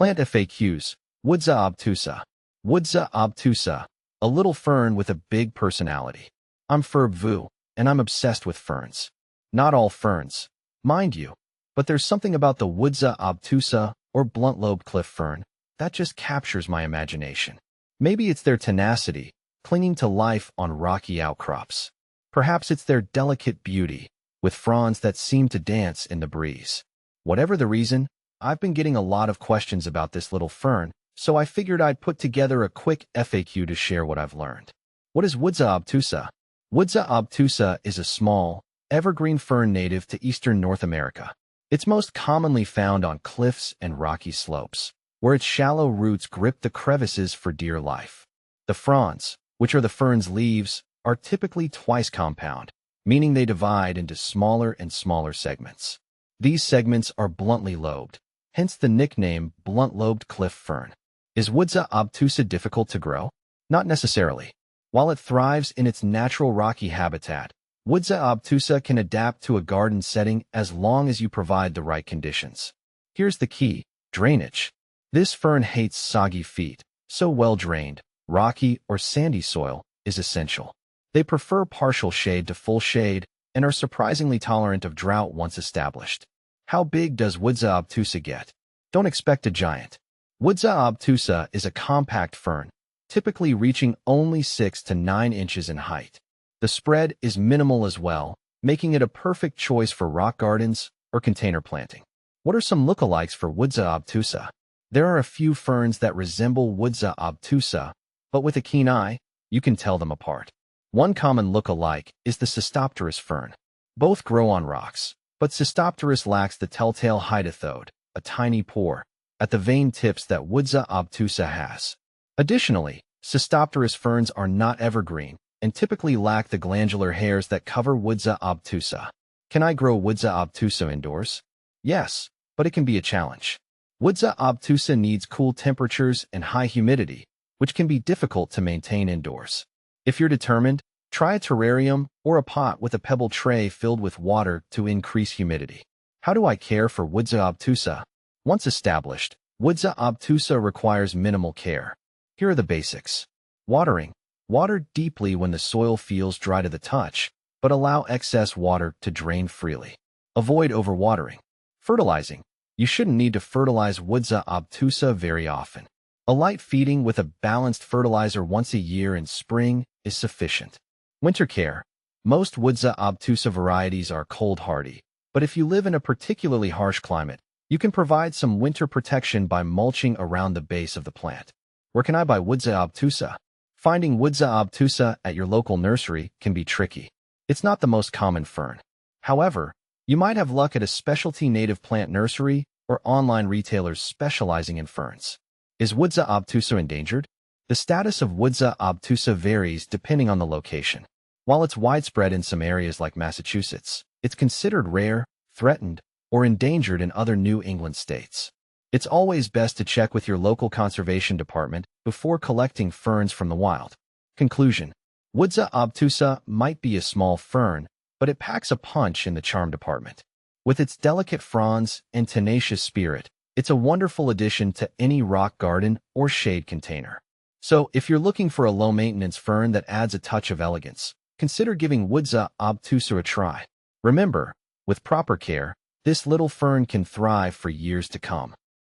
Plant FAQs. Woodsia obtusa. Woodsia obtusa, a little fern with a big personality. I'm Vu, and I'm obsessed with ferns. Not all ferns, mind you, but there's something about the Woodsia obtusa, or blunt-lobed cliff fern, that just captures my imagination. Maybe it's their tenacity, clinging to life on rocky outcrops. Perhaps it's their delicate beauty, with fronds that seem to dance in the breeze. Whatever the reason, I've been getting a lot of questions about this little fern, so I figured I'd put together a quick FAQ to share what I've learned. What is Woodsia obtusa? Woodsia obtusa is a small, evergreen fern native to eastern North America. It's most commonly found on cliffs and rocky slopes, where its shallow roots grip the crevices for dear life. The fronds, which are the fern's leaves, are typically twice compound, meaning they divide into smaller and smaller segments. These segments are bluntly lobed, hence the nickname blunt-lobed cliff fern. Is Woodsia obtusa difficult to grow? Not necessarily. While it thrives in its natural rocky habitat, Woodsia obtusa can adapt to a garden setting as long as you provide the right conditions. Here's the key: drainage. This fern hates soggy feet, so well-drained, rocky or sandy soil is essential. They prefer partial shade to full shade and are surprisingly tolerant of drought once established. How big does Woodsia obtusa get? Don't expect a giant. Woodsia obtusa is a compact fern, typically reaching only 6 to 9 inches in height. The spread is minimal as well, making it a perfect choice for rock gardens or container planting. What are some lookalikes for Woodsia obtusa? There are a few ferns that resemble Woodsia obtusa, but with a keen eye, you can tell them apart. One common look-alike is the Cystopteris fern. Both grow on rocks, but Cystopteris lacks the telltale hydathode, a tiny pore, at the vein tips that Woodsia obtusa has. Additionally, Cystopteris ferns are not evergreen and typically lack the glandular hairs that cover Woodsia obtusa. Can I grow Woodsia obtusa indoors? Yes, but it can be a challenge. Woodsia obtusa needs cool temperatures and high humidity, which can be difficult to maintain indoors. If you're determined, try a terrarium or a pot with a pebble tray filled with water to increase humidity. How do I care for Woodsia obtusa? Once established, Woodsia obtusa requires minimal care. Here are the basics. Watering. Water deeply when the soil feels dry to the touch, but allow excess water to drain freely. Avoid overwatering. Fertilizing. You shouldn't need to fertilize Woodsia obtusa very often. A light feeding with a balanced fertilizer once a year in spring is sufficient. Winter care. Most Woodsia obtusa varieties are cold hardy, but if you live in a particularly harsh climate, you can provide some winter protection by mulching around the base of the plant. Where can I buy Woodsia obtusa? Finding Woodsia obtusa at your local nursery can be tricky. It's not the most common fern. However, you might have luck at a specialty native plant nursery or online retailers specializing in ferns. Is Woodsia obtusa endangered? The status of Woodsia obtusa varies depending on the location. While it's widespread in some areas like Massachusetts, it's considered rare, threatened, or endangered in other New England states. It's always best to check with your local conservation department before collecting ferns from the wild. Conclusion: Woodsia obtusa might be a small fern, but it packs a punch in the charm department. With its delicate fronds and tenacious spirit, it's a wonderful addition to any rock garden or shade container. So, if you're looking for a low-maintenance fern that adds a touch of elegance, consider giving Woodsia obtusa a try. Remember, with proper care, this little fern can thrive for years to come.